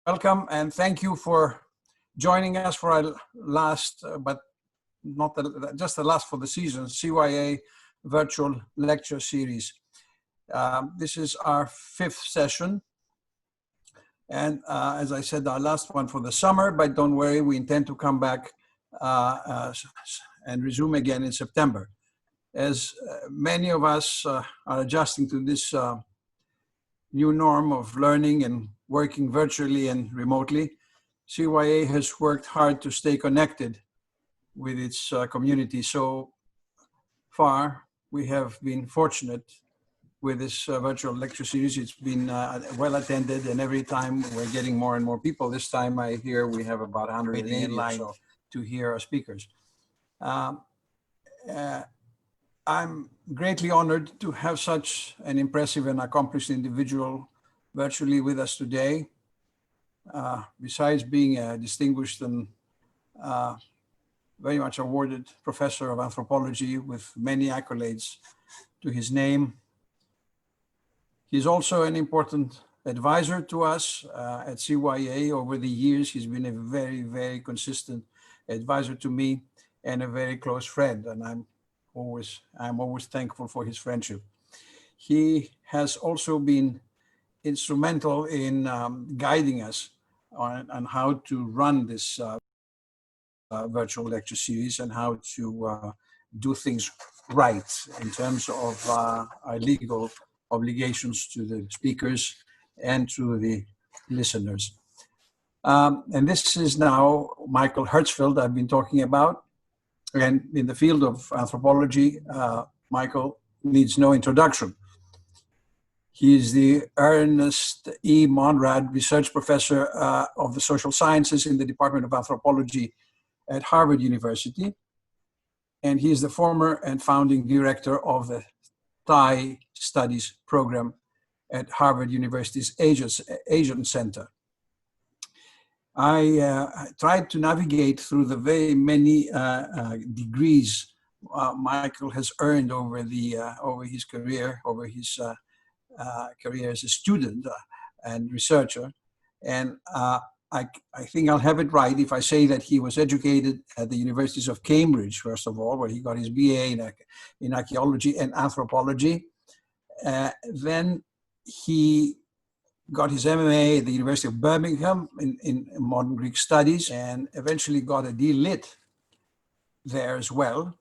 Welcome and thank you for joining us for our last, but not just the last for the season, CYA virtual lecture series. This is our 5th session. And as I said, our last one for the summer, but don't worry, we intend to come back and resume again in September. As many of us are adjusting to this new norm of learning and working virtually and remotely, CYA has worked hard to stay connected with its community. So far, we have been fortunate with this virtual lecture series. It's been well attended, and every time we're getting more and more people. This time I hear we have about 180 in line to hear our speakers. I'm greatly honored to have such an impressive and accomplished individual virtually with us today. Besides being a distinguished and very much awarded professor of anthropology with many accolades to his name, he's also an important advisor to us at CYA. Over the years, he's been a very, very consistent advisor to me and a very close friend, and I'm always thankful for his friendship. He has also been instrumental in guiding us on how to run this virtual lecture series and how to do things right in terms of our legal obligations to the speakers and to the listeners. And this is now Michael Herzfeld I've been talking about. And in the field of anthropology, Michael needs no introduction. He is the Ernest E. Monrad Research Professor of the Social Sciences in the Department of Anthropology at Harvard University. And he is the former and founding director of the Thai Studies program at Harvard University's Asian Center. I tried to navigate through the very many degrees Michael has earned over his career, career as a student and researcher. And I think I'll have it right if I say that he was educated at the universities of Cambridge, first of all, where he got his BA in archaeology and anthropology. Then he got his MMA at the University of Birmingham in modern Greek studies, and eventually got a D.Lit there as well.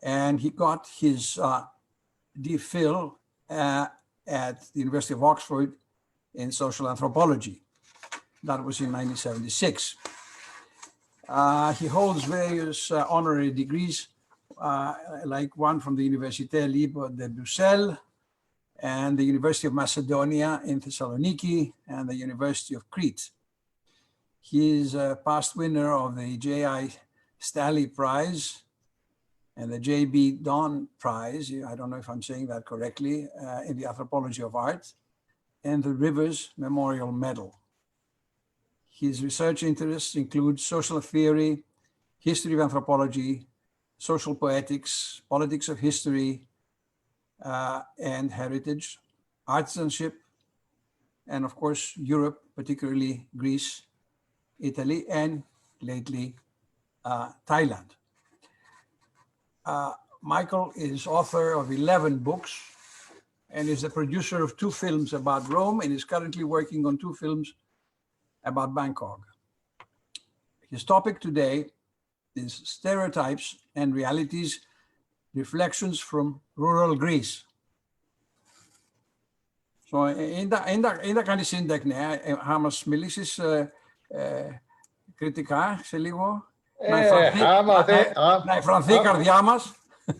And he got his D.Phil at the University of Oxford in social anthropology. That was in 1976. He holds various honorary degrees, like one from the Université Libre de Bruxelles, and the University of Macedonia in Thessaloniki, and the University of Crete. He is a past winner of the J.I. Staley Prize and the J.B. Don Prize, I don't know if I'm saying that correctly, in the anthropology of art, and the Rivers Memorial Medal. His research interests include social theory, history of anthropology, social poetics, politics of history, and heritage, artisanship, and of course, Europe, particularly Greece, Italy, and lately, Thailand. Michael is author of 11 books and is the producer of 2 films about Rome, and is currently working on 2 films about Bangkok. His topic today is Stereotypes and Realities, Reflections from Rural Greece. So, είναι κάνει σύντακνε, θα μας μιλήσεις κριτικά σε λίγο, να εφρανθεί η καρδιά μας.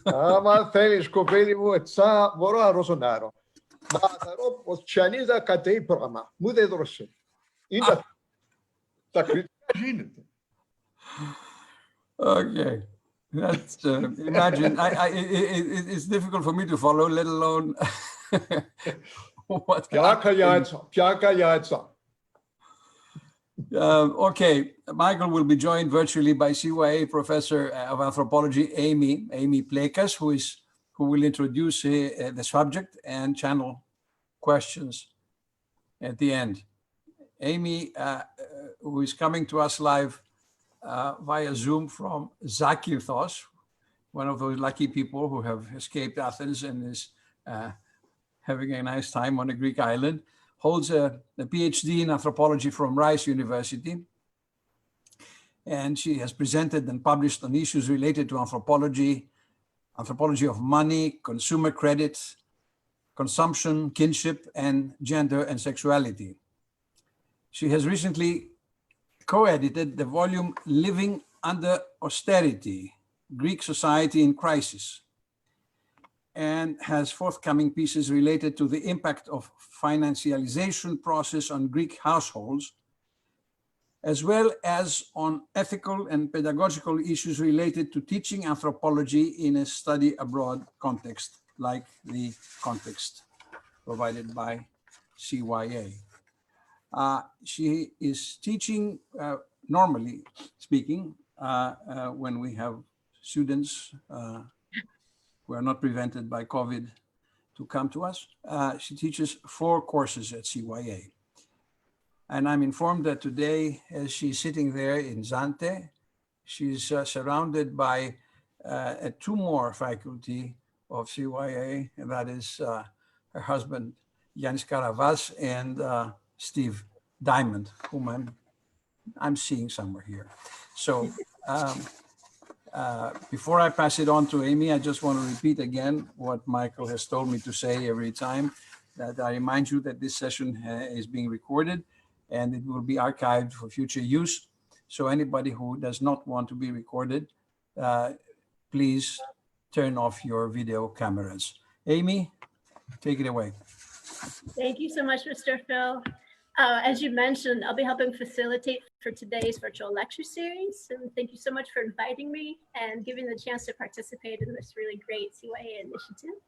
Άμα θέλεις, κοπέλι μου, έτσι μπορώ να ρωσονάρω. Μα θαρώ πως τσιανίζα κατέει πράγμα, μου δεν δώσε. Είναι τα κριτικά γίνεται. Okay. That's, imagine, it's difficult for me to follow, let alone what okay, Michael will be joined virtually by CYA Professor of Anthropology Aimee Placas, who will introduce the subject and channel questions at the end. Aimee, who is coming to us live via Zoom from Zakynthos, one of those lucky people who have escaped Athens and is having a nice time on a Greek island, holds a PhD in anthropology from Rice University. And she has presented and published on issues related to anthropology of money, consumer credit, consumption, kinship, and gender and sexuality. She has recently co-edited the volume Living Under Austerity, Greek Society in Crisis, and has forthcoming pieces related to the impact of financialization process on Greek households, as well as on ethical and pedagogical issues related to teaching anthropology in a study abroad context, like the context provided by CYA. She is teaching, normally speaking, when we have students who are not prevented by COVID to come to us. She teaches 4 courses at CYA. And I'm informed that today, as she's sitting there in Zante, she's surrounded by 2 more faculty of CYA, and that is her husband, Yanis Karavas, and Steve Diamond, whom I'm seeing somewhere here. So before I pass it on to Aimee, I just want to repeat again what Michael has told me to say every time, that I remind you that this session is being recorded and it will be archived for future use. So anybody who does not want to be recorded, please turn off your video cameras. Aimee, take it away. Thank you so much, Mr. Phil. As you mentioned, I'll be helping facilitate for today's virtual lecture series. And thank you so much for inviting me and giving the chance to participate in this really great CYA initiative.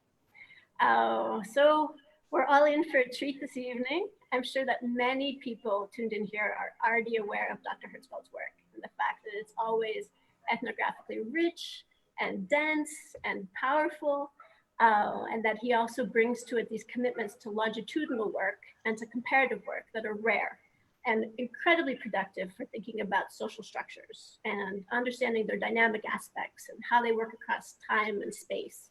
So we're all in for a treat this evening. I'm sure that many people tuned in here are already aware of Dr. Herzfeld's work and the fact that it's always ethnographically rich and dense and powerful, and that he also brings to it these commitments to longitudinal work and to comparative work that are rare and incredibly productive for thinking about social structures and understanding their dynamic aspects and how they work across time and space.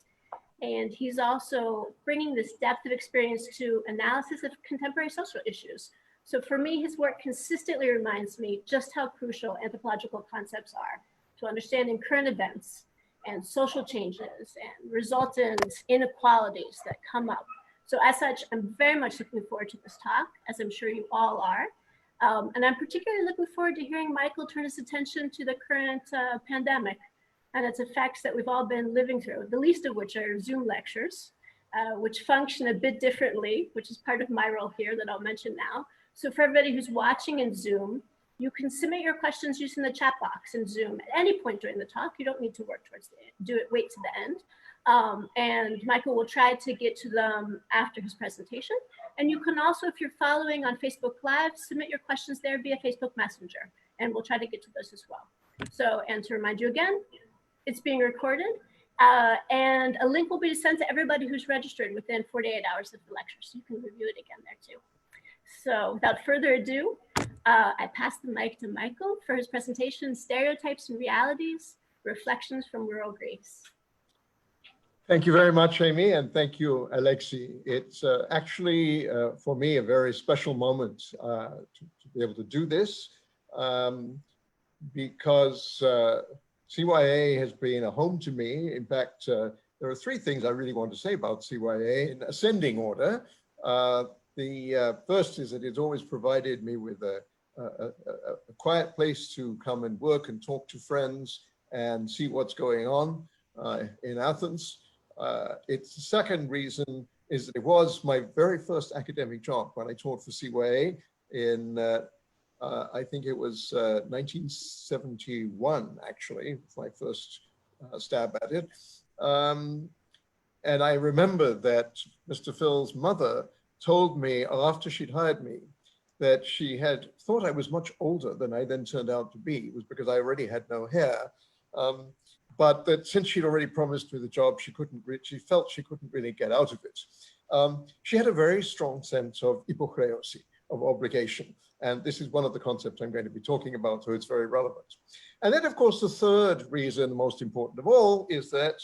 And he's also bringing this depth of experience to analysis of contemporary social issues. So for me, his work consistently reminds me just how crucial anthropological concepts are to understanding current events and social changes and resultant inequalities that come up. So as such, I'm very much looking forward to this talk, as I'm sure you all are. And I'm particularly looking forward to hearing Michael turn his attention to the current pandemic and its effects that we've all been living through, the least of which are Zoom lectures, which function a bit differently, which is part of my role here that I'll mention now. So for everybody who's watching in Zoom, you can submit your questions using the chat box in Zoom at any point during the talk. You don't need to work towards the end, wait to the end. And Michael will try to get to them after his presentation. And you can also, if you're following on Facebook Live, submit your questions there via Facebook Messenger, and we'll try to get to those as well. So, and to remind you again, it's being recorded, and a link will be sent to everybody who's registered within 48 hours of the lecture, so you can review it again there too. So without further ado, I pass the mic to Michael for his presentation, Stereotypes and Realities, Reflections from Rural Greece. Thank you very much, Aimee, and thank you, Alexi. It's actually, for me, a very special moment to be able to do this, because CYA has been a home to me. In fact, there are 3 things I really want to say about CYA in ascending order. The first is that it's always provided me with a quiet place to come and work and talk to friends and see what's going on in Athens. Its second reason is that it was my very first academic job when I taught for CYA in I think it was 1971, actually, my first stab at it. And I remember that Mr. Phil's mother told me after she'd hired me that she had thought I was much older than I then turned out to be. It was because I already had no hair. But that since she'd already promised me the job, she felt she couldn't really get out of it. She had a very strong sense of hypokriosi, of obligation. And this is one of the concepts I'm going to be talking about, so it's very relevant. And then, of course, the third reason, most important of all, is that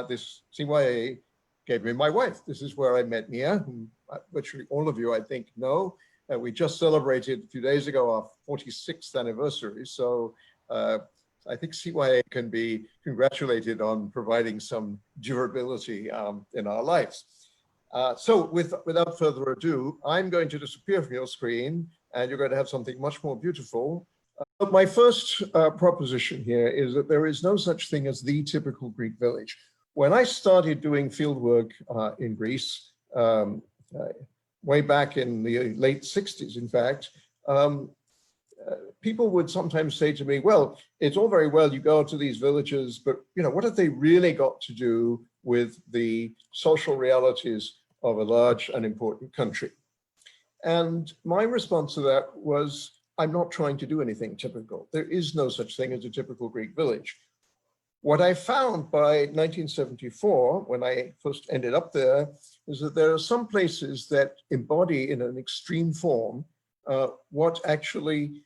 this CYA gave me my wife. This is where I met Mia, whom virtually all of you, I think, know. We just celebrated a few days ago our 46th anniversary. So I think CYA can be congratulated on providing some durability in our lives. So without further ado, I'm going to disappear from your screen and you're going to have something much more beautiful. But my first proposition here is that there is no such thing as the typical Greek village. When I started doing fieldwork in Greece, way back in the late 60s, in fact, people would sometimes say to me, well, it's all very well you go to these villages, but what have they really got to do with the social realities of a large and important country? And my response to that was, I'm not trying to do anything typical. There is no such thing as a typical Greek village. What I found by 1974, when I first ended up there, is that there are some places that embody in an extreme form what actually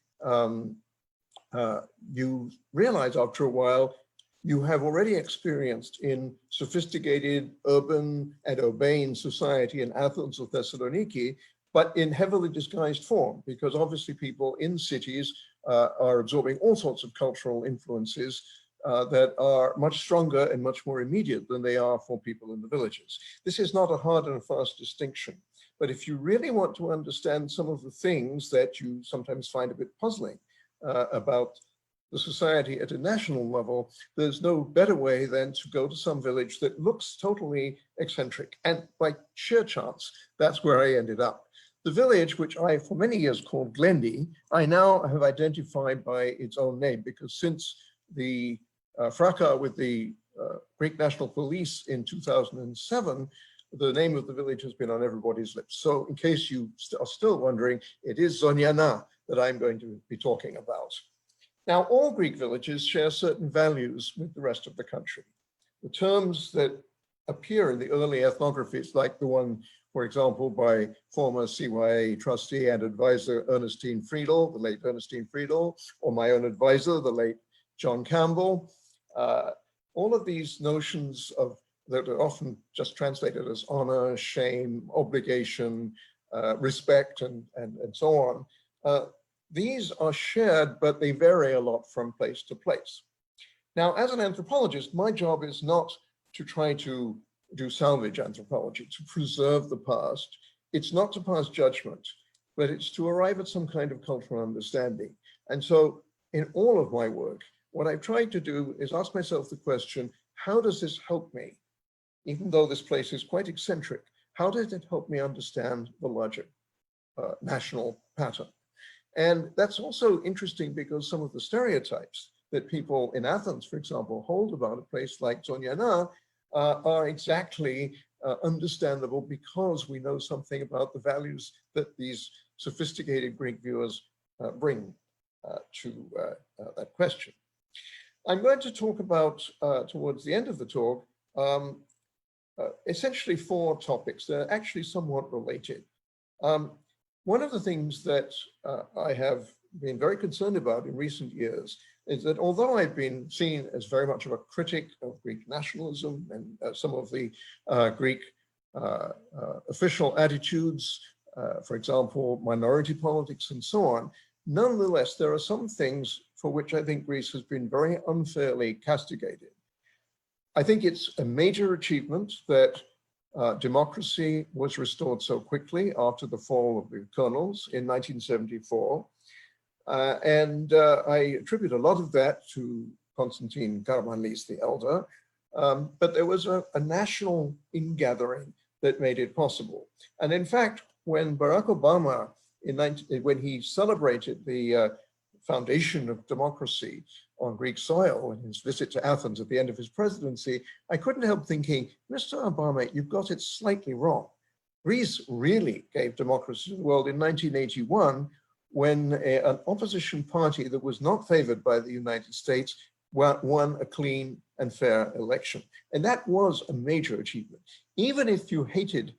you realize after a while you have already experienced in sophisticated urban and urbane society in Athens or Thessaloniki, but in heavily disguised form, because obviously people in cities are absorbing all sorts of cultural influences that are much stronger and much more immediate than they are for people in the villages. This is not a hard and fast distinction, but if you really want to understand some of the things that you sometimes find a bit puzzling about the society at a national level, there's no better way than to go to some village that looks totally eccentric. And by sheer chance, that's where I ended up. The village, which I for many years called Glendi, I now have identified by its own name, because since the fracas with the Greek National Police in 2007, the name of the village has been on everybody's lips. So in case you are still wondering, it is Zoniana that I'm going to be talking about. Now, all Greek villages share certain values with the rest of the country. The terms that appear in the early ethnographies, like the one, for example, by former CYA trustee and advisor Ernest E, the late Ernest E, or my own advisor, the late John Campbell, all of these notions that are often just translated as honor, shame, obligation, respect, and so on. These are shared, but they vary a lot from place to place. Now, as an anthropologist, my job is not to try to do salvage anthropology, to preserve the past. It's not to pass judgment, but it's to arrive at some kind of cultural understanding. And so in all of my work, what I've tried to do is ask myself the question, how does this help me? Even though this place is quite eccentric, how did it help me understand the larger national pattern? And that's also interesting because some of the stereotypes that people in Athens, for example, hold about a place like Zoniana are exactly understandable because we know something about the values that these sophisticated Greek viewers bring to that question. I'm going to talk about, towards the end of the talk, essentially 4 topics that are actually somewhat related. One of the things that I have been very concerned about in recent years is that although I've been seen as very much of a critic of Greek nationalism and some of the Greek official attitudes, for example, minority politics and so on, nonetheless, there are some things for which I think Greece has been very unfairly castigated. I think it's a major achievement that democracy was restored so quickly after the fall of the colonels in 1974. And I attribute a lot of that to Constantine Karamanlis the Elder. But there was a national ingathering that made it possible. And in fact, when Barack Obama, when he celebrated the foundation of democracy on Greek soil in his visit to Athens at the end of his presidency, I couldn't help thinking, Mr. Obama, you've got it slightly wrong. Greece really gave democracy to the world in 1981 when an opposition party that was not favored by the United States won a clean and fair election. And that was a major achievement. Even if you hated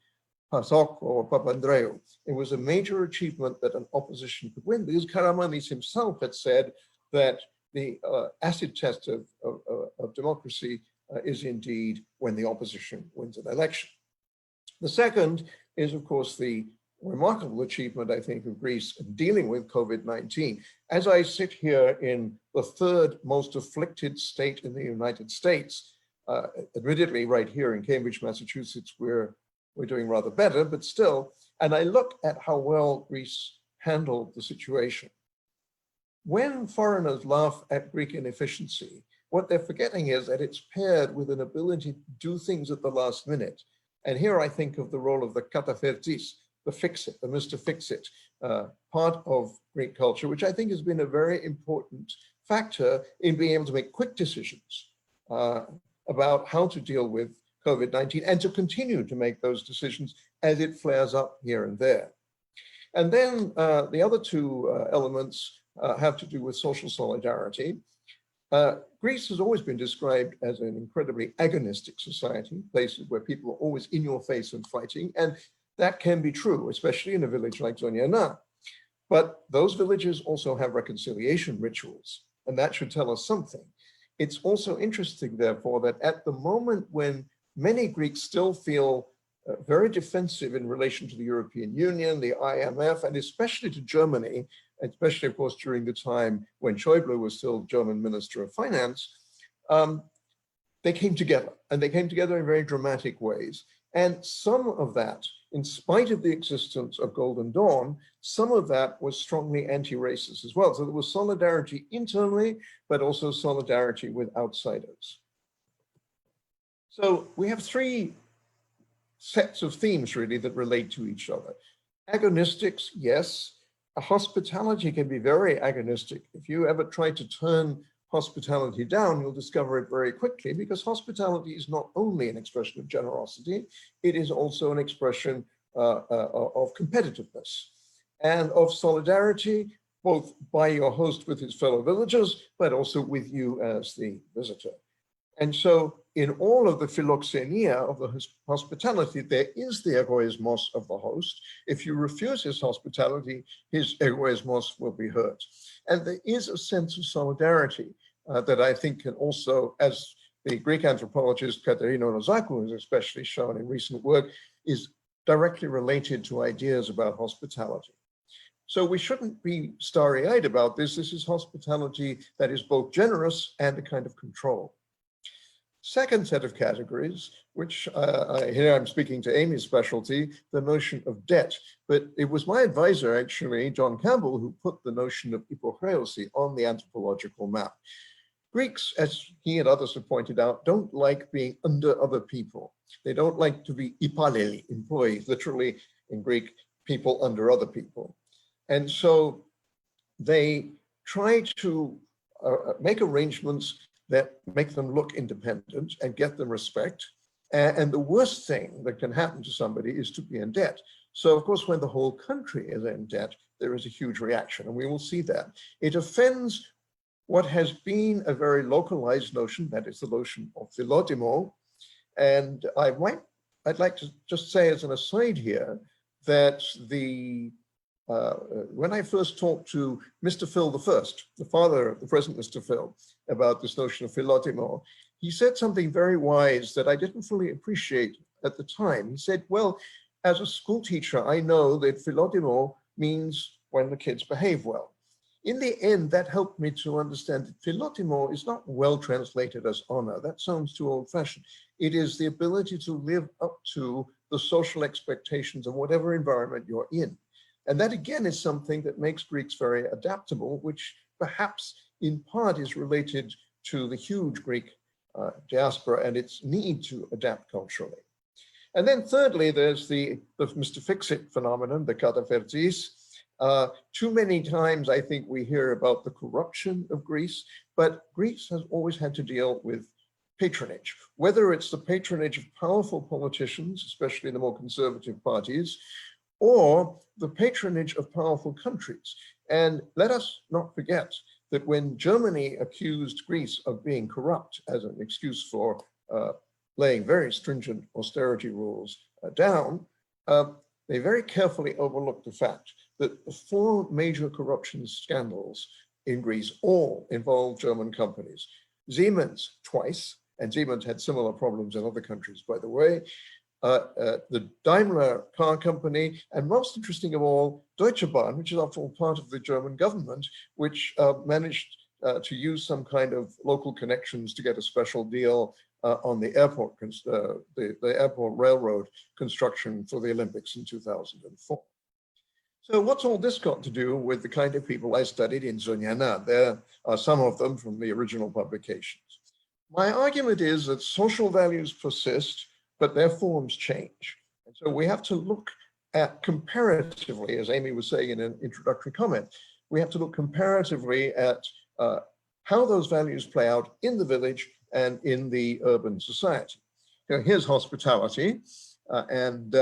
PASOK or Papandreou. It was a major achievement that an opposition could win, because Karamanlis himself had said that the acid test of democracy is indeed when the opposition wins an election. The second is, of course, the remarkable achievement, I think, of Greece in dealing with COVID-19. As I sit here in the third most afflicted state in the United States, admittedly right here in Cambridge, Massachusetts, we're doing rather better, but still, and I look at how well Greece handled the situation. When foreigners laugh at Greek inefficiency, what they're forgetting is that it's paired with an ability to do things at the last minute. And here I think of the role of the katafertis, the fix-it, the Mr. Fix-it, part of Greek culture, which I think has been a very important factor in being able to make quick decisions about how to deal with COVID-19 and to continue to make those decisions as it flares up here and there. And then the other two elements have to do with social solidarity. Greece has always been described as an incredibly agonistic society, places where people are always in your face and fighting, and that can be true, especially in a village like Zoniana. But those villages also have reconciliation rituals, and that should tell us something. It's also interesting, therefore, that at the moment when many Greeks still feel very defensive in relation to the European Union, the IMF, and especially to Germany, especially, of course, during the time when Schäuble was still German Minister of Finance, they came together, and they came together in very dramatic ways. And some of that, in spite of the existence of Golden Dawn, some of that was strongly anti-racist as well. So there was solidarity internally, but also solidarity with outsiders. So we have three sets of themes, really, that relate to each other. Agonistics, yes. Hospitality can be very agonistic. If you ever try to turn hospitality down, you'll discover it very quickly, because hospitality is not only an expression of generosity, it is also an expression of competitiveness and of solidarity, both by your host with his fellow villagers, but also with you as the visitor. And so in all of the philoxenia of the hospitality, there is the egoismos of the host. If you refuse his hospitality, his egoismos will be hurt. And there is a sense of solidarity that I think can also, as the Greek anthropologist Katerina Rozakou has especially shown in recent work, is directly related to ideas about hospitality. So we shouldn't be starry-eyed about this. This is hospitality that is both generous and a kind of control. Second set of categories, which here I'm speaking to Aimee's specialty, the notion of debt. But it was my advisor, actually, John Campbell, who put the notion of hypoχρέωση on the anthropological map. Greeks, as he and others have pointed out, don't like being under other people. They don't like to be υπάλληλοι, employees, literally in Greek, people under other people. And so they try to make arrangements that make them look independent and get them respect. And the worst thing that can happen to somebody is to be in debt. So of course, when the whole country is in debt, there is a huge reaction, and we will see that. It offends what has been a very localized notion, that is the notion of philotimo. And I'd like to just say as an aside here that when I first talked to Mr. Phil I, the father of the present Mr. Phil, about this notion of philotimo, he said something very wise that I didn't fully appreciate at the time. He said, well, as a school teacher, I know that philotimo means when the kids behave well. In the end, that helped me to understand that philotimo is not well translated as honor. That sounds too old-fashioned. It is the ability to live up to the social expectations of whatever environment you're in. And that, again, is something that makes Greeks very adaptable, which perhaps in part is related to the huge Greek diaspora and its need to adapt culturally. And then thirdly, there's the Mr. Fix-It phenomenon, the katafertis. Too many times, I think, we hear about the corruption of Greece, but Greece has always had to deal with patronage, whether it's the patronage of powerful politicians, especially the more conservative parties, or the patronage of powerful countries. And let us not forget that when Germany accused Greece of being corrupt as an excuse for laying very stringent austerity rules down, they very carefully overlooked the fact that the 4 major corruption scandals in Greece all involved German companies. Siemens twice, and Siemens had similar problems in other countries, by the way. The Daimler car company, and most interesting of all, Deutsche Bahn, which is after all part of the German government, which managed to use some kind of local connections to get a special deal on the airport, the airport railroad construction for the Olympics in 2004. So what's all this got to do with the kind of people I studied in Zonyana? There are some of them from the original publications. My argument is that social values persist, but their forms change. And so we have to look at comparatively, as Aimee was saying in an introductory comment, we have to look comparatively at how those values play out in the village and in the urban society. Now, here's hospitality, and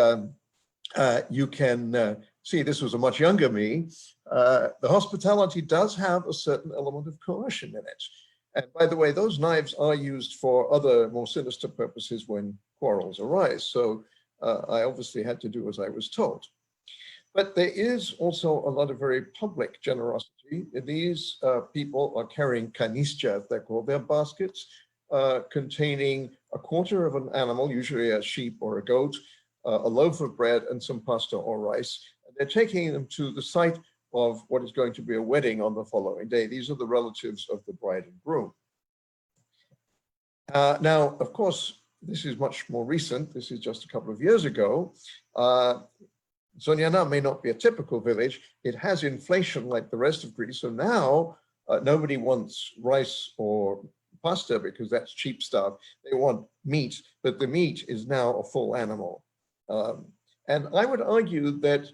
you can see this was a much younger me. The hospitality does have a certain element of coercion in it. And by the way, those knives are used for other more sinister purposes when quarrels arise. So I obviously had to do as I was told. But there is also a lot of very public generosity. These people are carrying kanistia, they're called, they're baskets containing a quarter of an animal, usually a sheep or a goat, a loaf of bread and some pasta or rice. And they're taking them to the site of what is going to be a wedding on the following day. These are the relatives of the bride and groom. Now, of course, this is much more recent. This is just a couple of years ago. Zonyana may not be a typical village. It has inflation like the rest of Greece. So now nobody wants rice or pasta because that's cheap stuff. They want meat, but the meat is now a full animal. And I would argue that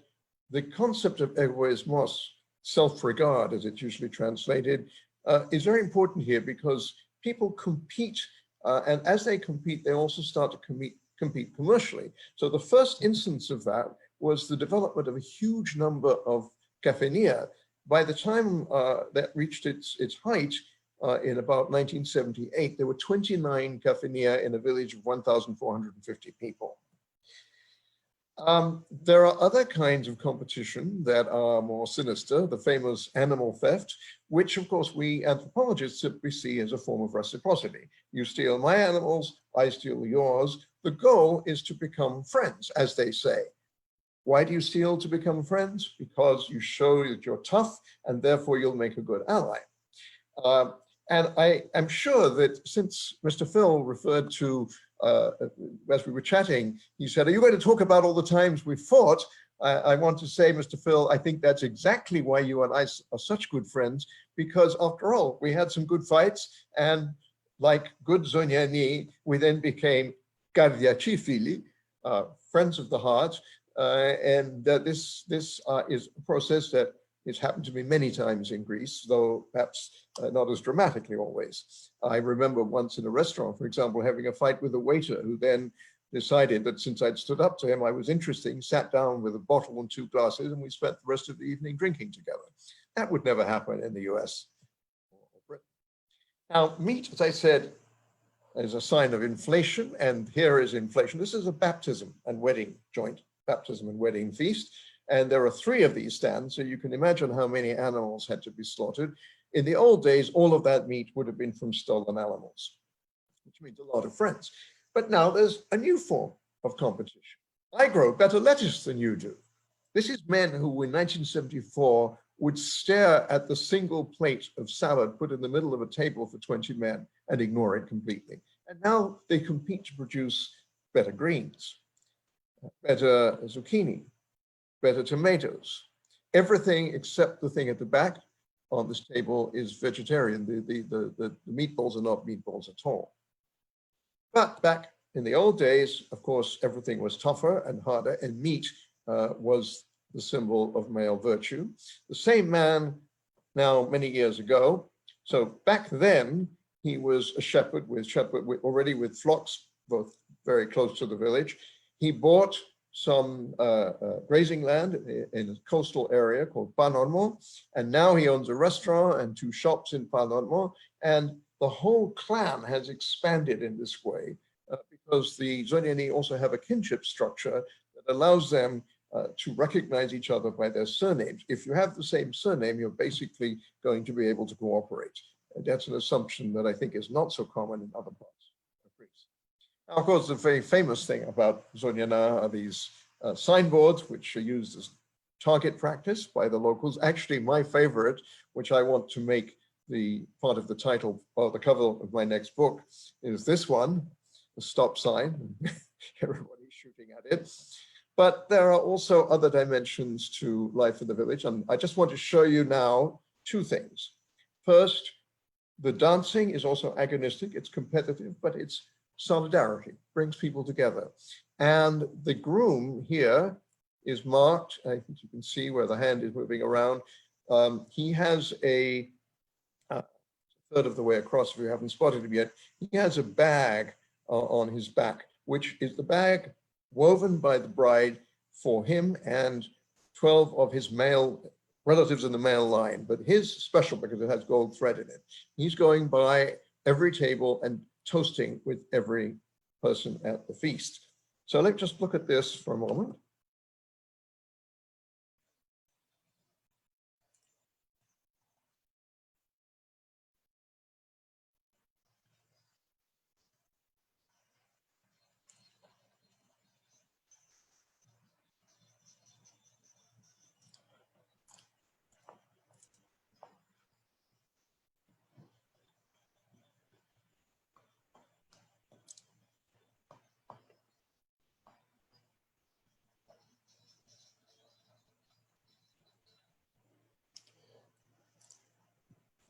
the concept of egoismos, self-regard, as it's usually translated, is very important here because people compete, and as they compete, they also start to compete commercially. So the first instance of that was the development of a huge number of cafeteria. By the time that reached its height in about 1978, there were 29 cafeteria in a village of 1,450 people. There are other kinds of competition that are more sinister, the famous animal theft, which of course we anthropologists simply see as a form of reciprocity. You steal my animals, I steal yours. The goal is to become friends, as they say. Why do you steal to become friends? Because you show that you're tough and therefore you'll make a good ally. And I am sure that since Mr. Phil referred to, as we were chatting, he said, are you going to talk about all the times we fought? I want to say, Mr. Phil, I think that's exactly why you and I are such good friends, because after all, we had some good fights, and like good Zonyani, we then became kardiachi fili, friends of the heart. This is a process that has happened to me many times in Greece, though perhaps not as dramatically always. I remember once in a restaurant, for example, having a fight with a waiter who then decided that since I'd stood up to him, I was interesting, sat down with a bottle and 2 glasses, and we spent the rest of the evening drinking together. That would never happen in the US or Britain. Now, meat, as I said, is a sign of inflation, and here is inflation. This is a baptism and wedding joint, baptism and wedding feast. And there are 3 of these stands, so you can imagine how many animals had to be slaughtered. In the old days, all of that meat would have been from stolen animals, which means a lot of friends. But now there's a new form of competition. I grow better lettuce than you do. This is men who in 1974 would stare at the single plate of salad put in the middle of a table for 20 men and ignore it completely. And now they compete to produce better greens, better zucchini, better tomatoes. Everything except the thing at the back on this table is vegetarian. The meatballs are not meatballs at all. But back in the old days, of course, everything was tougher and harder, and meat was the symbol of male virtue. The same man now many years ago. So back then, he was a shepherd already with flocks, both very close to the village. He bought some grazing land in a coastal area called Panormo, and now he owns a restaurant and 2 shops in Panormo, and the whole clan has expanded in this way because the Zonyani also have a kinship structure that that allows them to recognize each other by their surnames. If you have the same surname, you're basically going to be able to cooperate. And that's an assumption that I think is not so common in other parts of Greece. Now, of course, the very famous thing about Zoniana are these signboards, which are used as target practice by the locals. Actually, my favorite, which I want to make the part of the title or the cover of my next book, is this one, the stop sign. Everybody's shooting at it. But there are also other dimensions to life in the village. And I just want to show you now two things. First, the dancing is also agonistic, it's competitive, but it's solidarity, brings people together. And the groom here is marked, I think you can see where the hand is moving around. He has a third of the way across, if you haven't spotted him yet, he has a bag on his back, which is the bag woven by the bride for him and 12 of his male relatives in the male line, but his special because it has gold thread in it. He's going by every table and toasting with every person at the feast. So let's just look at this for a moment.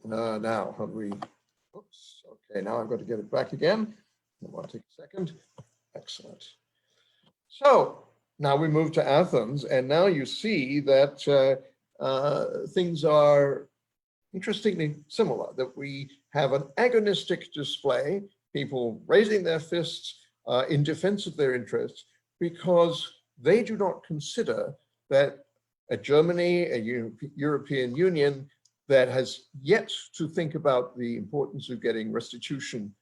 Now, how do we, oops, okay, now I've got to get it back again. It might take a second. Excellent. So now we move to Athens, and now you see that things are interestingly similar, that we have an agonistic display, people raising their fists in defense of their interests, because they do not consider that a Germany, a European Union that has yet to think about the importance of getting restitution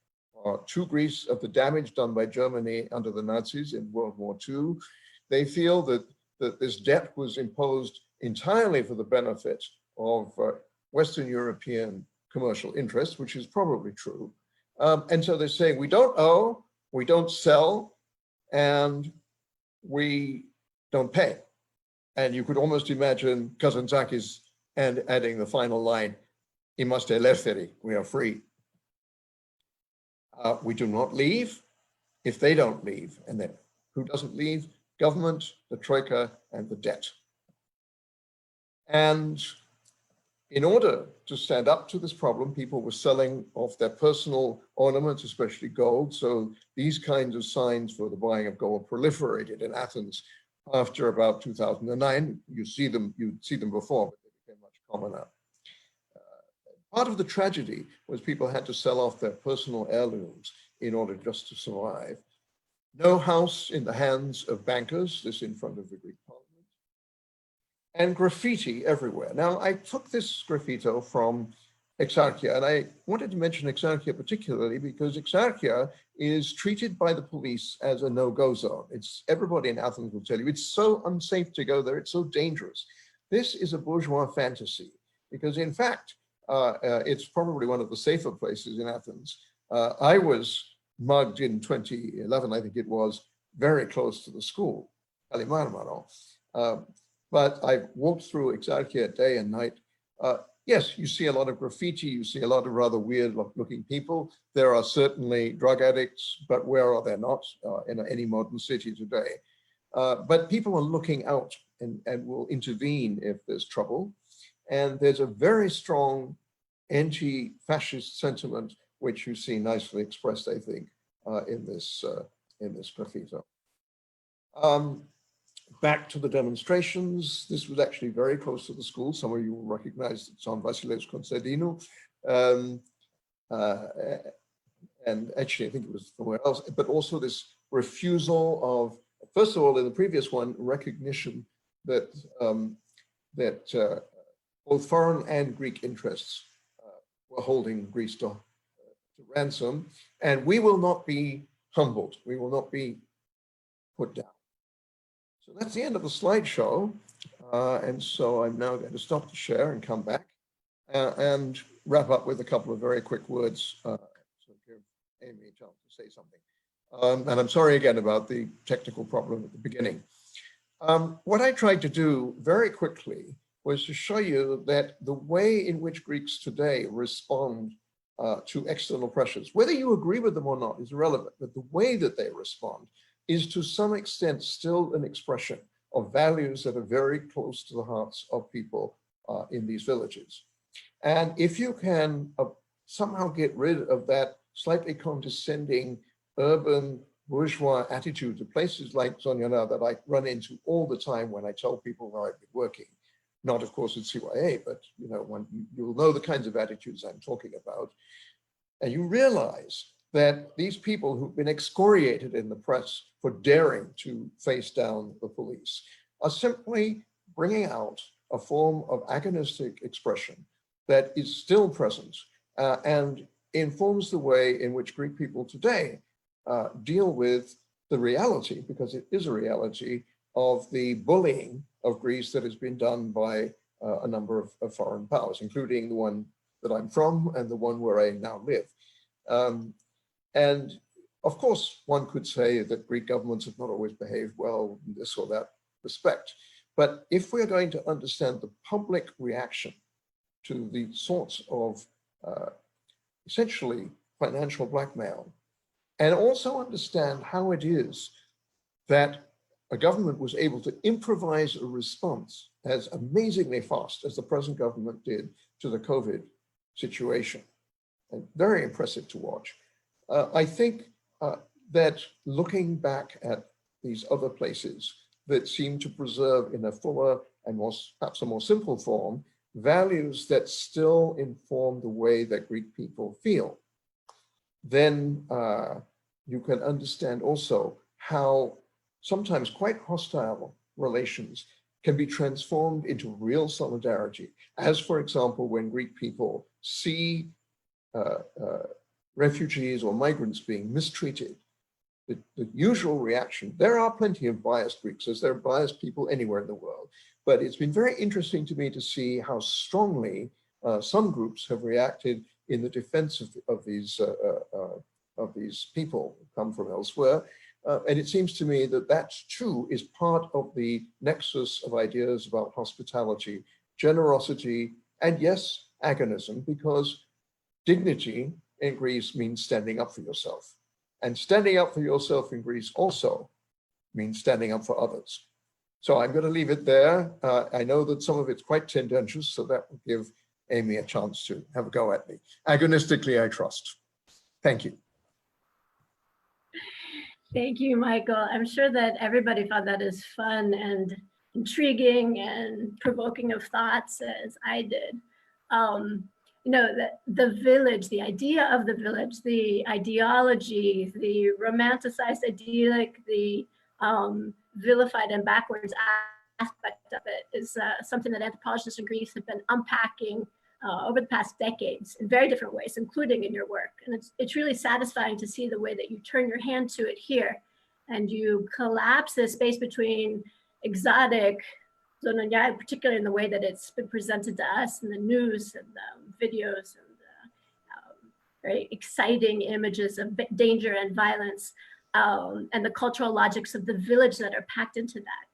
to Greece of the damage done by Germany under the Nazis in World War II. They feel that this debt was imposed entirely for the benefit of Western European commercial interests, which is probably true. And so they're saying, we don't owe, we don't sell, and we don't pay. And you could almost imagine Kazantzakis and adding the final line, "Είμαστε ελεύθεροι," we are free. We do not leave if they don't leave. And then who doesn't leave? Government, the Troika, and the debt. And in order to stand up to this problem, people were selling off their personal ornaments, especially gold. So these kinds of signs for the buying of gold proliferated in Athens after about 2009. You'd see them before, but they became much commoner. Part of the tragedy was people had to sell off their personal heirlooms in order just to survive. No house in the hands of bankers, this in front of the Greek Parliament, and graffiti everywhere. Now, I took this graffito from Exarchia, and I wanted to mention Exarchia particularly because Exarchia is treated by the police as a no-go zone. Everybody in Athens will tell you, it's so unsafe to go there, it's so dangerous. This is a bourgeois fantasy because in fact, it's probably one of the safer places in Athens. I was mugged in 2011, I think it was, very close to the school, Kalimarmaro. But I walked through Exarchia day and night. Yes, you see a lot of graffiti, you see a lot of rather weird looking people. There are certainly drug addicts, but where are there not in any modern city today? But people are looking out and will intervene if there's trouble. And there's a very strong anti-fascist sentiment, which you see nicely expressed, I think, in this graffito. Back to the demonstrations. This was actually very close to the school. Some of you will recognize San Vasileus Constantino. And actually, I think it was somewhere else, but also this refusal of, first of all, in the previous one, recognition that both foreign and Greek interests were holding Greece to ransom, and we will not be humbled. We will not be put down. So that's the end of the slideshow. And so I'm now going to stop the share and come back and wrap up with a couple of very quick words to give Amy a chance to say something. And I'm sorry again about the technical problem at the beginning. What I tried to do very quickly was to show you that the way in which Greeks today respond to external pressures, whether you agree with them or not is irrelevant, but the way that they respond is to some extent still an expression of values that are very close to the hearts of people in these villages. And if you can somehow get rid of that slightly condescending urban bourgeois attitude to places like Zonyana that I run into all the time when I tell people where I've been working, not of course at CYA, but you know, when you'll know the kinds of attitudes I'm talking about, and you realize that these people who've been excoriated in the press for daring to face down the police are simply bringing out a form of agonistic expression that is still present and informs the way in which Greek people today deal with the reality, because it is a reality, of the bullying of Greece that has been done by a number of foreign powers, including the one that I'm from and the one where I now live. And of course, one could say that Greek governments have not always behaved well in this or that respect. But if we're going to understand the public reaction to the sorts of essentially financial blackmail, and also understand how it is that a government was able to improvise a response as amazingly fast as the present government did to the COVID situation, and very impressive to watch. I think that looking back at these other places that seem to preserve in a fuller and perhaps a more simple form, values that still inform the way that Greek people feel, then you can understand also how sometimes quite hostile relations can be transformed into real solidarity. As for example, when Greek people see refugees or migrants being mistreated, the usual reaction, there are plenty of biased Greeks, as there are biased people anywhere in the world, but it's been very interesting to me to see how strongly some groups have reacted in the defense of these people who come from elsewhere. And it seems to me that that too is part of the nexus of ideas about hospitality, generosity, and yes, agonism, because dignity in Greece means standing up for yourself. And standing up for yourself in Greece also means standing up for others. So I'm going to leave it there. I know that some of it's quite tendentious, so that will give Amy a chance to have a go at me. Agonistically, I trust. Thank you. Thank you, Michael. I'm sure that everybody found that as fun and intriguing and provoking of thoughts as I did. You know, the village, the idea of the village, the ideology, the romanticized idyllic, the vilified and backwards aspect of it is something that anthropologists in Greece have been unpacking over the past decades in very different ways, including in your work. And it's really satisfying to see the way that you turn your hand to it here and you collapse the space between exotic, particularly in the way that it's been presented to us in the news and videos and very exciting images of danger and violence, and the cultural logics of the village that are packed into that.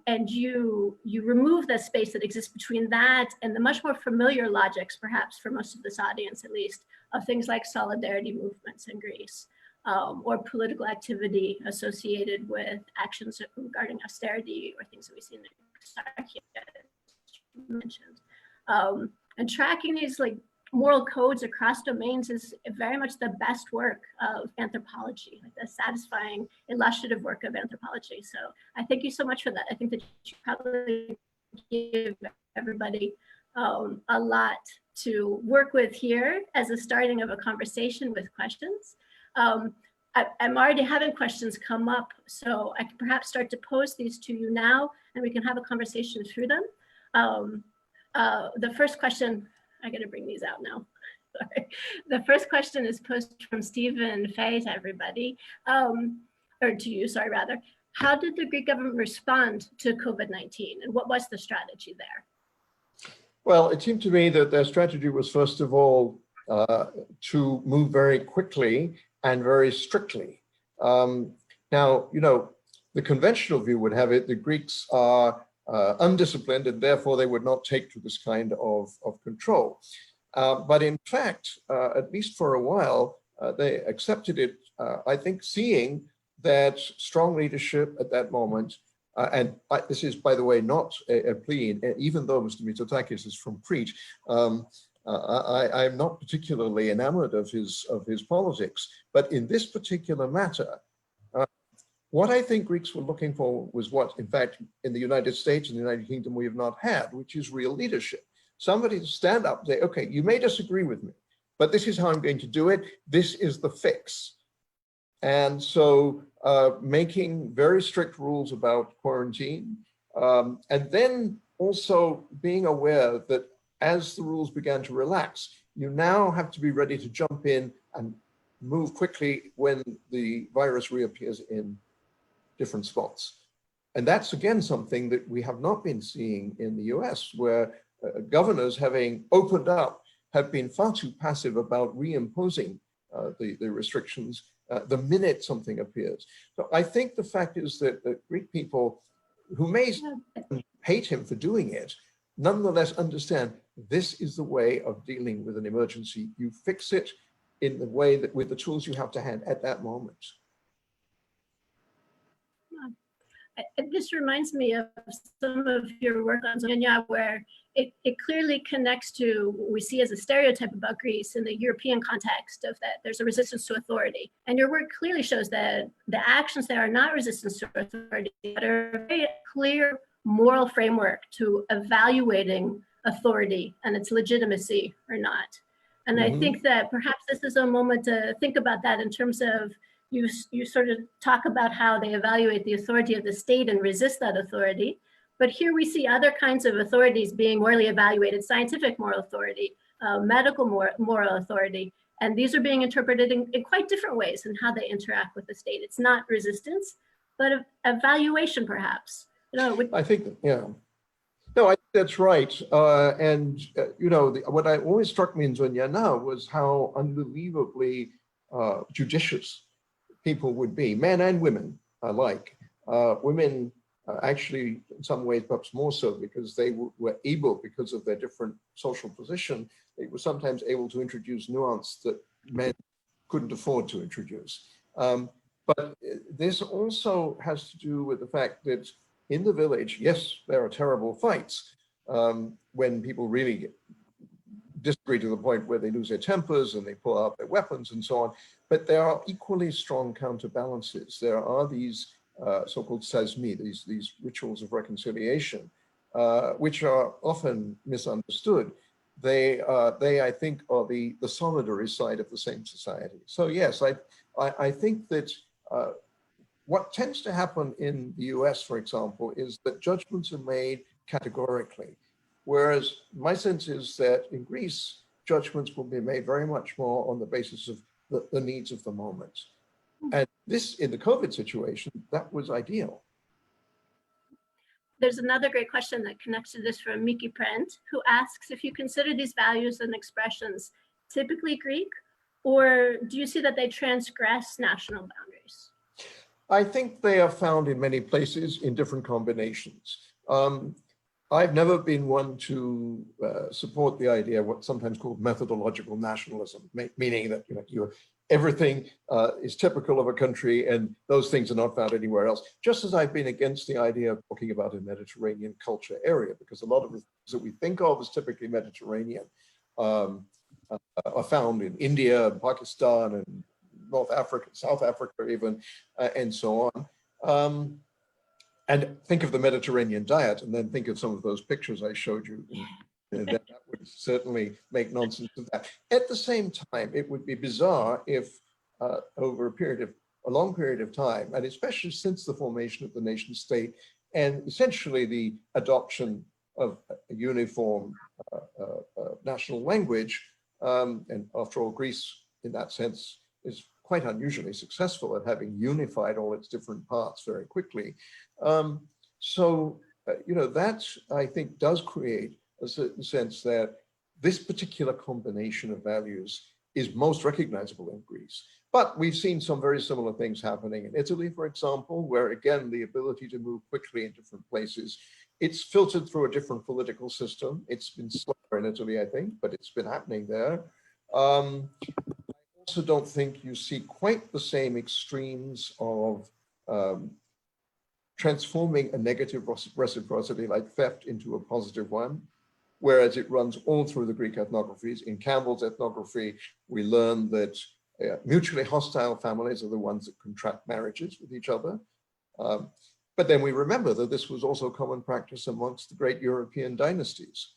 And you remove the space that exists between that and the much more familiar logics, perhaps for most of this audience at least, of things like solidarity movements in Greece, or political activity associated with actions regarding austerity or things that we see in the Exarchia mentioned. And tracking these like moral codes across domains is very much the best work of anthropology, like the satisfying, illustrative work of anthropology. So I thank you so much for that. I think that you probably give everybody a lot to work with here as a starting of a conversation with questions. I'm already having questions come up, so I can perhaps start to pose these to you now and we can have a conversation through them. The first question, I gotta bring these out now. Sorry. The first question is posed from Stephen Fay to everybody, or to you, sorry, rather. How did the Greek government respond to COVID-19, and what was the strategy there? Well, it seemed to me that their strategy was, first of all, to move very quickly and very strictly. Now, you know, the conventional view would have it the Greeks are undisciplined, and therefore they would not take to this kind of control. But in fact, at least for a while, they accepted it, I think, seeing that strong leadership at that moment, this is, by the way, not a plea, even though Mr. Mitsotakis is from Crete, I'm not particularly enamored of his politics, but in this particular matter, what I think Greeks were looking for was what, in fact, in the United States and the United Kingdom we have not had, which is real leadership. Somebody to stand up and say, okay, you may disagree with me, but this is how I'm going to do it. This is the fix. And so making very strict rules about quarantine, and then also being aware that as the rules began to relax, you now have to be ready to jump in and move quickly when the virus reappears in different spots. And that's, again, something that we have not been seeing in the US, where governors, having opened up, have been far too passive about reimposing the restrictions the minute something appears. So I think the fact is that Greek people who may hate him for doing it, nonetheless understand this is the way of dealing with an emergency. You fix it in the way that with the tools you have to hand at that moment. This reminds me of some of your work on Slovenia, where it clearly connects to what we see as a stereotype about Greece in the European context of that there's a resistance to authority. And your work clearly shows that the actions there are not resistance to authority, but are a very clear moral framework to evaluating authority and its legitimacy or not. And I think that perhaps this is a moment to think about that in terms of you sort of talk about how they evaluate the authority of the state and resist that authority. But here we see other kinds of authorities being morally evaluated: scientific moral authority, medical moral authority. And these are being interpreted in quite different ways in how they interact with the state. It's not resistance, but evaluation, perhaps. You know, I think, yeah. No, I think that's right. You know, what always struck me in Zonyana was how unbelievably judicious people would be, men and women alike. Women actually, in some ways, perhaps more so, because they were able, because of their different social position, they were sometimes able to introduce nuance that men couldn't afford to introduce. But this also has to do with the fact that in the village, yes, there are terrible fights when people really disagree to the point where they lose their tempers and they pull out their weapons and so on. But there are equally strong counterbalances. There are these so-called sasmi, these rituals of reconciliation, which are often misunderstood. They I think, are the solidary side of the same society. So yes, I think that what tends to happen in the US, for example, is that judgments are made categorically. Whereas my sense is that in Greece, judgments will be made very much more on the basis of the needs of the moment. And this, in the COVID situation, that was ideal. There's another great question that connects to this from Miki Prent, who asks if you consider these values and expressions typically Greek, or do you see that they transgress national boundaries? I think they are found in many places in different combinations. I've never been one to support the idea of what's sometimes called methodological nationalism, meaning that everything is typical of a country and those things are not found anywhere else. Just as I've been against the idea of talking about a Mediterranean culture area, because a lot of the things that we think of as typically Mediterranean are found in India and Pakistan and North Africa, South Africa even, and so on. And think of the Mediterranean diet and then think of some of those pictures I showed you. And that would certainly make nonsense of that. At the same time, it would be bizarre if over a long period of time, and especially since the formation of the nation state and essentially the adoption of a uniform national language, and after all, Greece in that sense is quite unusually successful at having unified all its different parts very quickly. You know, that I think does create a certain sense that this particular combination of values is most recognizable in Greece. But we've seen some very similar things happening in Italy, for example, where again, the ability to move quickly in different places, it's filtered through a different political system. It's been slower in Italy, I think, but it's been happening there. I also don't think you see quite the same extremes of transforming a negative reciprocity like theft into a positive one, whereas it runs all through the Greek ethnographies. In Campbell's ethnography, we learn that mutually hostile families are the ones that contract marriages with each other. But then we remember that this was also common practice amongst the great European dynasties,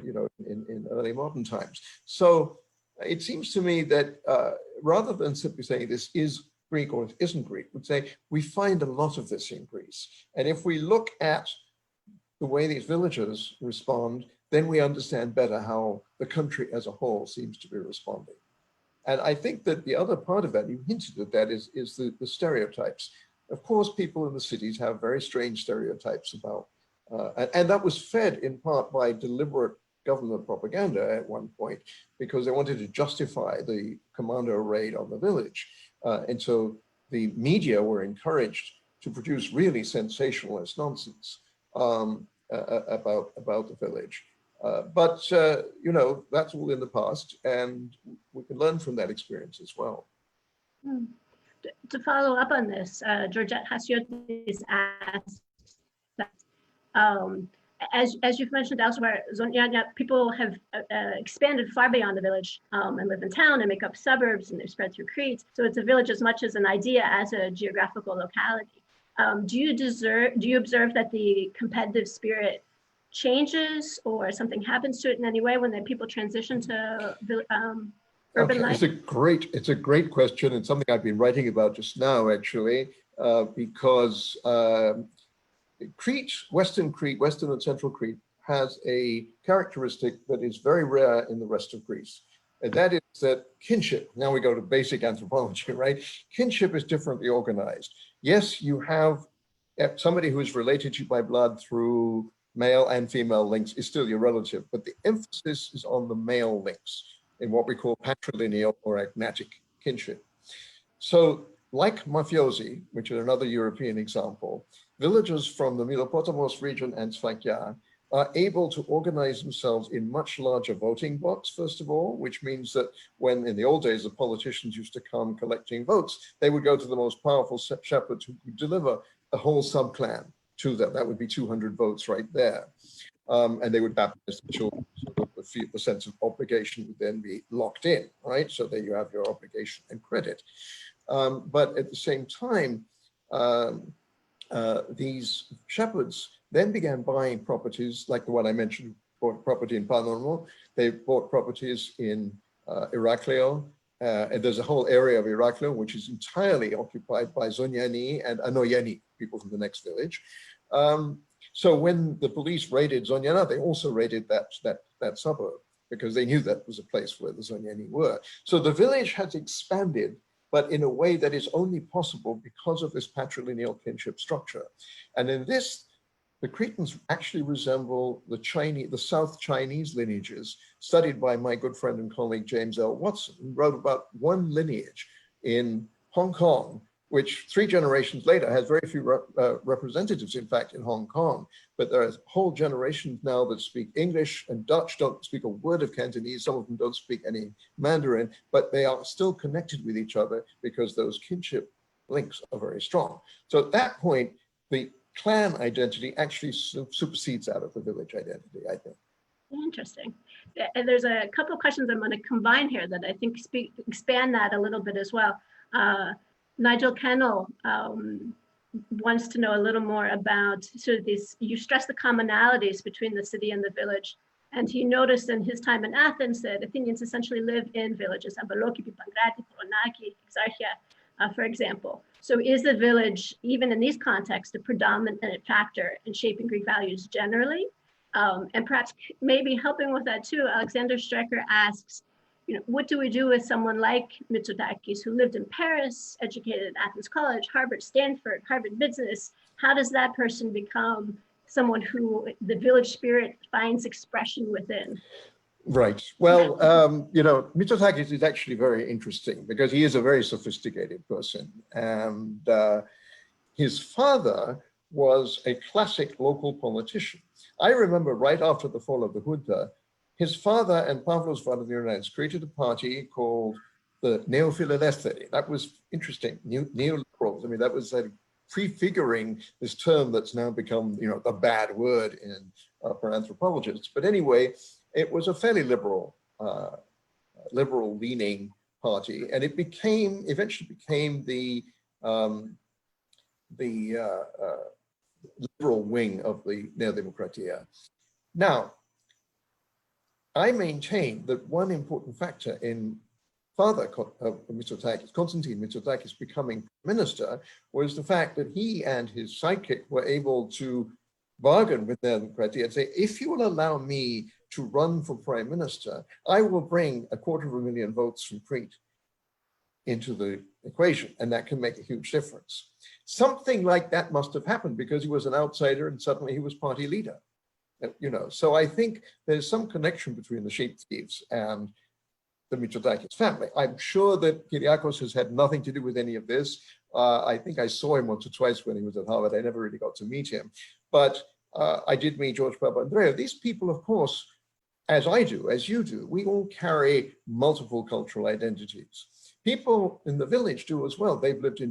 you know, in early modern times. So it seems to me that rather than simply saying this is Greek or it isn't Greek, would say we find a lot of this in Greece. And if we look at the way these villagers respond, then we understand better how the country as a whole seems to be responding. And I think that the other part of that, you hinted at that, is the stereotypes. Of course, people in the cities have very strange stereotypes about, and that was fed in part by deliberate government propaganda at one point, because they wanted to justify the commando raid on the village. And so the media were encouraged to produce really sensationalist nonsense about the village. But you know, that's all in the past, and we can learn from that experience as well. To follow up on this, Georgette Hasiotis asked that, as you've mentioned elsewhere, Zonyanya, people have expanded far beyond the village and live in town and make up suburbs, and they're spread through Crete. So it's a village as much as an idea as a geographical locality. Do you observe that the competitive spirit changes or something happens to it in any way when the people transition to urban life? It's a great question, and something I've been writing about just now, actually, because Crete, Western and Central Crete, has a characteristic that is very rare in the rest of Greece. And that is that kinship, now we go to basic anthropology, right? Kinship is differently organized. Yes, you have somebody who is related to you by blood through male and female links is still your relative, but the emphasis is on the male links in what we call patrilineal or agnatic kinship. So like mafiosi, which is another European example, villagers from the Milopotamos region and Exarchia are able to organize themselves in much larger voting blocks, first of all, which means that when in the old days, the politicians used to come collecting votes, they would go to the most powerful shepherds who could deliver a whole sub-clan to them. That would be 200 votes right there. And they would baptize the children, so that the sense of obligation would then be locked in, right? So there you have your obligation and credit. But at the same time, these shepherds then began buying properties like the one I mentioned, bought property in Panormo. They bought properties in Iraklio, and there's a whole area of Iraklio which is entirely occupied by Zonyani and Anoyeni, people from the next village. So when the police raided Zonyana, they also raided that suburb because they knew that was a place where the Zonyani were. So the village has expanded, but in a way that is only possible because of this patrilineal kinship structure. And in this, the Cretans actually resemble the South Chinese lineages studied by my good friend and colleague, James L. Watson, who wrote about one lineage in Hong Kong, which 3 generations later has very few representatives, in fact, in Hong Kong. But there are whole generations now that speak English and Dutch, don't speak a word of Cantonese. Some of them don't speak any Mandarin, but they are still connected with each other because those kinship links are very strong. So at that point, the clan identity actually supersedes out of the village identity, I think. Interesting. And there's a couple of questions I'm going to combine here that I think expand that a little bit as well. Nigel Kennel wants to know a little more about sort of these, you stress the commonalities between the city and the village. And he noticed in his time in Athens that Athenians essentially live in villages, Abaloki, Pangrati, Poronaki, Exarchia, for example. So is the village, even in these contexts, a predominant factor in shaping Greek values generally? And perhaps maybe helping with that too, Alexander Strecker asks, what do we do with someone like Mitsotakis, who lived in Paris, educated at Athens College, Harvard, Stanford, Harvard Business? How does that person become someone who the village spirit finds expression within? Right. Well, Mitsotakis is actually very interesting because he is a very sophisticated person. And his father was a classic local politician. I remember right after the fall of the junta, his father and Pavlos Voloudarians created a party called the Neofileleftheri. That was interesting, neoliberals. I mean, that was prefiguring this term that's now become, a bad word for anthropologists. But anyway, it was a fairly liberal leaning party, and it eventually became the liberal wing of the Nea Demokratia. Now, I maintain that one important factor in father of Mitsotakis, Konstantin Mitsotakis, becoming prime minister was the fact that he and his sidekick were able to bargain with Nea Demokratia and say, if you will allow me to run for prime minister, I will bring 250,000 votes from Crete into the equation, and that can make a huge difference. Something like that must have happened because he was an outsider and suddenly he was party leader. So I think there's some connection between the sheep thieves and the Mitsotakis family. I'm sure that Kyriakos has had nothing to do with any of this. I think I saw him once or twice when he was at Harvard. I never really got to meet him, but I did meet George Papandreou. These people, of course, as I do, as you do, we all carry multiple cultural identities. People in the village do as well.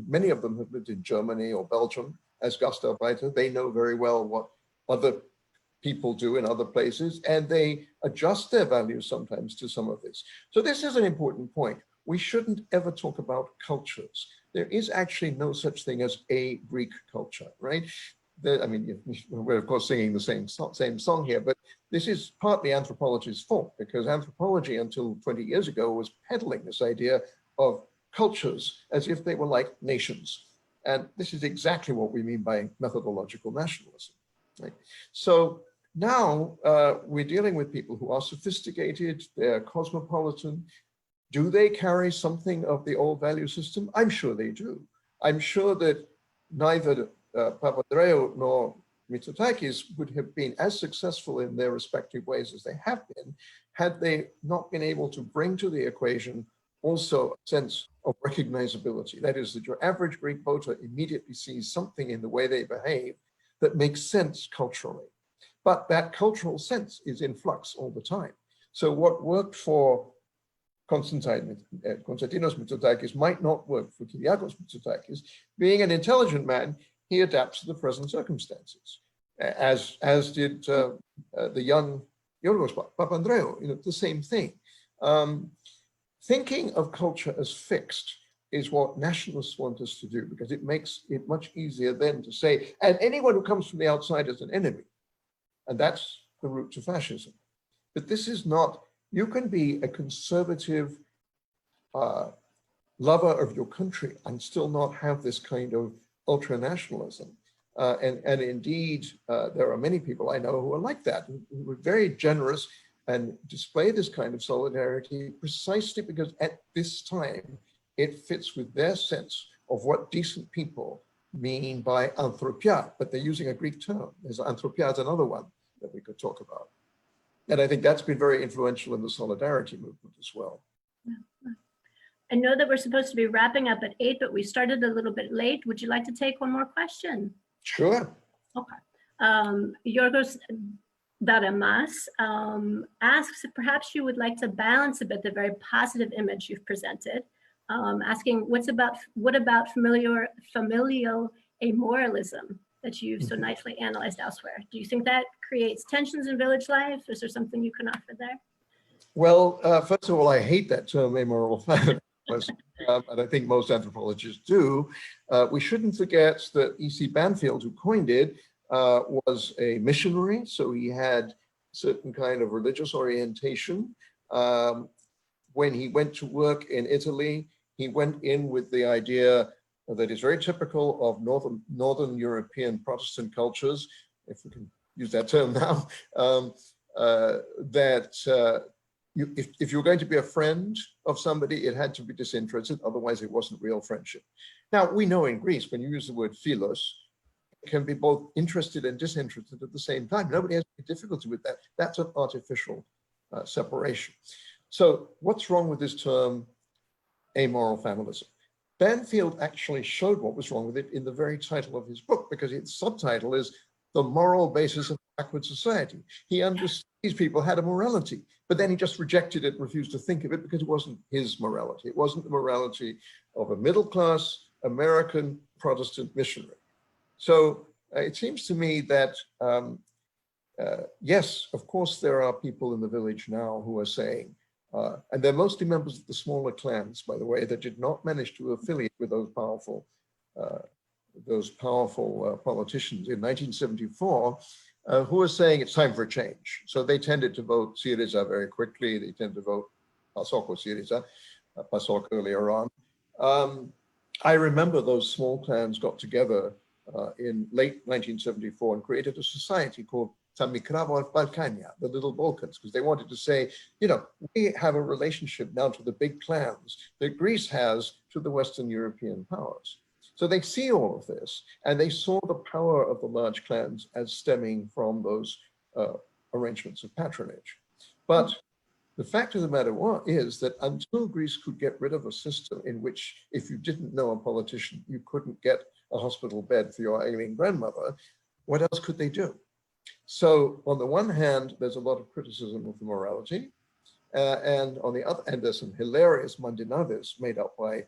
Many of them have lived in Germany or Belgium as Gastarbeiter. They know very well what other people do in other places, and they adjust their values sometimes to some of this. So this is an important point. We shouldn't ever talk about cultures. There is actually no such thing as a Greek culture, right? We're of course singing the same song here, but this is partly anthropology's fault because anthropology until 20 years ago was peddling this idea of cultures as if they were like nations. And this is exactly what we mean by methodological nationalism, right? So now we're dealing with people who are sophisticated, they're cosmopolitan. Do they carry something of the old value system? I'm sure they do. I'm sure that neither Papandreou nor Mitsotakis would have been as successful in their respective ways as they have been had they not been able to bring to the equation also a sense of recognizability. That is, that your average Greek voter immediately sees something in the way they behave that makes sense culturally. But that cultural sense is in flux all the time. So what worked for Konstantinos Mitsotakis might not work for Kyriakos Mitsotakis. Being an intelligent man, he adapts to the present circumstances, as did the young Yorgos Papandreou, the same thing. Thinking of culture as fixed is what nationalists want us to do, because it makes it much easier then to say, and anyone who comes from the outside is an enemy. And that's the route to fascism. But this is not, you can be a conservative lover of your country and still not have this kind of ultra-nationalism. And indeed, there are many people I know who are like that, who are very generous and display this kind of solidarity precisely because at this time, it fits with their sense of what decent people mean by anthropia, but they're using a Greek term. There's anthropia is another one that we could talk about. And I think that's been very influential in the solidarity movement as well. I know that we're supposed to be wrapping up at 8, but we started a little bit late. Would you like to take one more question? Sure. Okay. Yorgos Daramas asks if perhaps you would like to balance a bit the very positive image you've presented, asking what about familial immoralism that you've so nicely analyzed elsewhere? Do you think that creates tensions in village life? Is there something you can offer there? Well, first of all, I hate that term amoral. And I think most anthropologists do. We shouldn't forget that E.C. Banfield, who coined it, was a missionary, so he had certain kind of religious orientation. When he went to work in Italy, he went in with the idea that is very typical of Northern European Protestant cultures, if we can use that term now, that if you were going to be a friend of somebody, it had to be disinterested, otherwise it wasn't real friendship. Now, we know in Greece, when you use the word philos, it can be both interested and disinterested at the same time. Nobody has any difficulty with that. That's an artificial separation. So what's wrong with this term, amoral familism? Banfield actually showed what was wrong with it in the very title of his book, because its subtitle is The Moral Basis of Backward Society. He understood these people had a morality, but then he just rejected it, refused to think of it, because it wasn't his morality. It wasn't the morality of a middle-class American Protestant missionary. So it seems to me that, yes, of course, there are people in the village now who are saying, and they're mostly members of the smaller clans, by the way, that did not manage to affiliate with those powerful politicians in 1974, who are saying it's time for a change. So they tended to vote Syriza very quickly. They tend to vote PASOK or Syriza, PASOK earlier on. I remember those small clans got together in late 1974 and created a society called Tamikravo Balkania, the Little Balkans, because they wanted to say, you know, we have a relationship now to the big clans that Greece has to the Western European powers. So they see all of this, and they saw the power of the large clans as stemming from those arrangements of patronage. But the fact of the matter is that until Greece could get rid of a system in which, if you didn't know a politician, you couldn't get a hospital bed for your ailing grandmother, what else could they do? So on the one hand, there's a lot of criticism of the morality, and on the other, and there's some hilarious mandinades made up by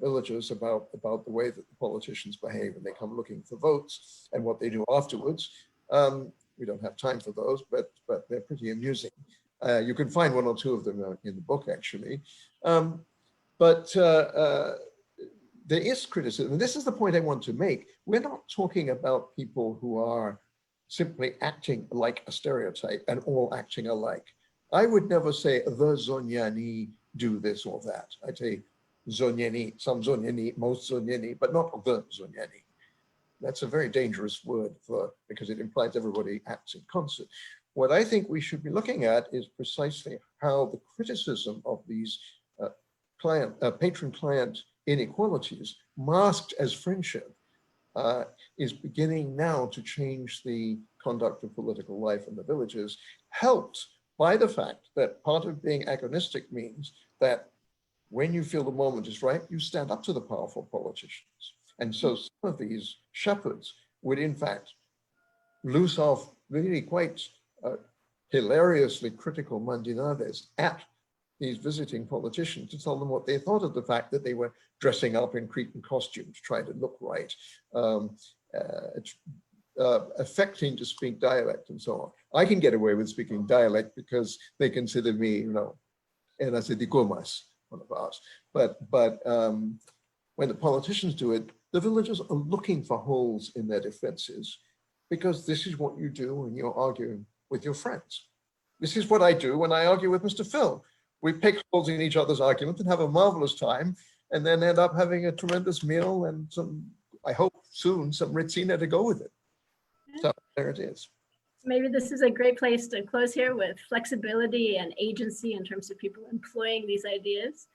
villagers about the way that the politicians behave when they come looking for votes and what they do afterwards. We don't have time for those, but they're pretty amusing. You can find one or two of them in the book, actually. But there is criticism, and this is the point I want to make. We're not talking about people who are simply acting like a stereotype and all acting alike. I would never say the Zoniani do this or that. I'd say Zoniani, some Zoniani, most Zoniani, but not the Zoniani. That's a very dangerous word because it implies everybody acts in concert. What I think we should be looking at is precisely how the criticism of these patron-client inequalities masked as friendship is beginning now to change the conduct of political life in the villages, helped by the fact that part of being agonistic means that when you feel the moment is right, you stand up to the powerful politicians. And so some of these shepherds would in fact loose off really quite hilariously critical mandinades at these visiting politicians to tell them what they thought of the fact that they were dressing up in Cretan costumes, trying to look right, affecting to speak dialect and so on. I can get away with speaking dialect because they consider me, you know, Ernest E, one of ours. But when the politicians do it, the villagers are looking for holes in their defenses, because this is what you do when you're arguing with your friends. This is what I do when I argue with Mr. Phil. We pick holes in each other's argument and have a marvelous time, and then end up having a tremendous meal and some, I hope soon, some rizzina to go with it. So there it is. Maybe this is a great place to close here with flexibility and agency in terms of people employing these ideas.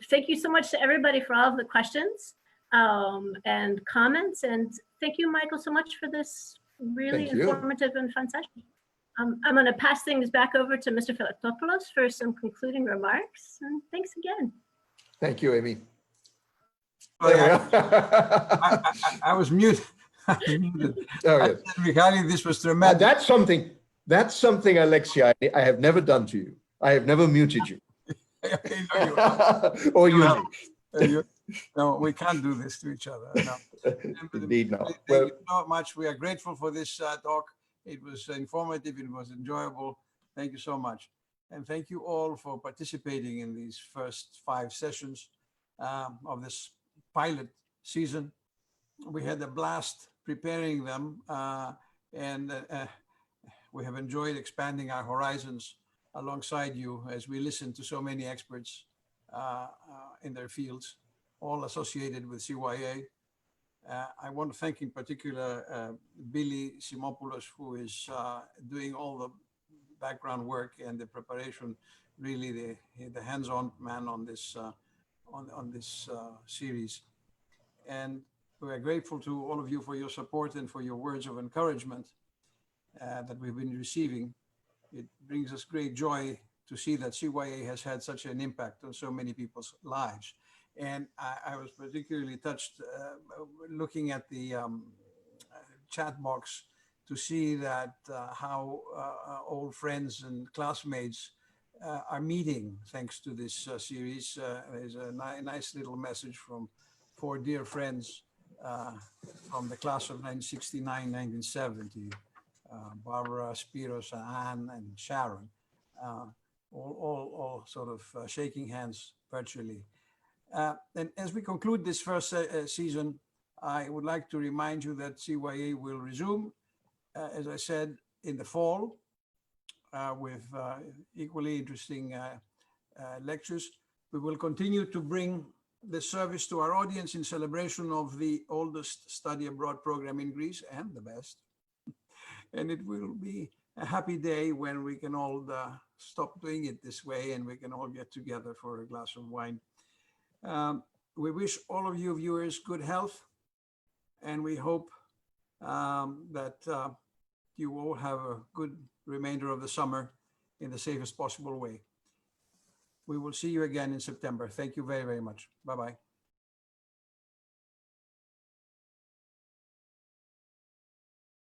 Thank you so much to everybody for all of the questions and comments. And thank you, Michael, so much for this really informative and fun session. I'm going to pass things back over to Mr. Philippopoulos for some concluding remarks. And thanks again. Thank you, Amy. I was muted. Oh, yes. Regarding this was tremendous. That's something, Alexia, I have never done to you. I have never muted you. Or you. No, we can't do this to each other. No. Indeed not. Thank you so much. We are grateful for this talk. It was informative. It was enjoyable. Thank you so much. And thank you all for participating in these first 5 sessions of this pilot season. We had a blast preparing them, and we have enjoyed expanding our horizons alongside you as we listen to so many experts in their fields, all associated with CYA. I want to thank in particular Billy Simopoulos, who is doing all the background work and the preparation, really the hands-on man on this series. And we're grateful to all of you for your support and for your words of encouragement that we've been receiving. It brings us great joy to see that CYA has had such an impact on so many people's lives. And I was particularly touched looking at the chat box to see that how old friends and classmates are meeting thanks to this series. There's a nice little message from 4 dear friends from the class of 1969, 1970, Barbara, Spiros, Anne, and Sharon, all sort of shaking hands virtually. And as we conclude this first season, I would like to remind you that CYA will resume, as I said, in the fall with equally interesting lectures. We will continue to bring the service to our audience in celebration of the oldest study abroad program in Greece and the best. And it will be a happy day when we can all stop doing it this way and we can all get together for a glass of wine. We wish all of you viewers good health, and we hope that you all have a good remainder of the summer in the safest possible way. We will see you again in September. Thank you very, very much. Bye-bye.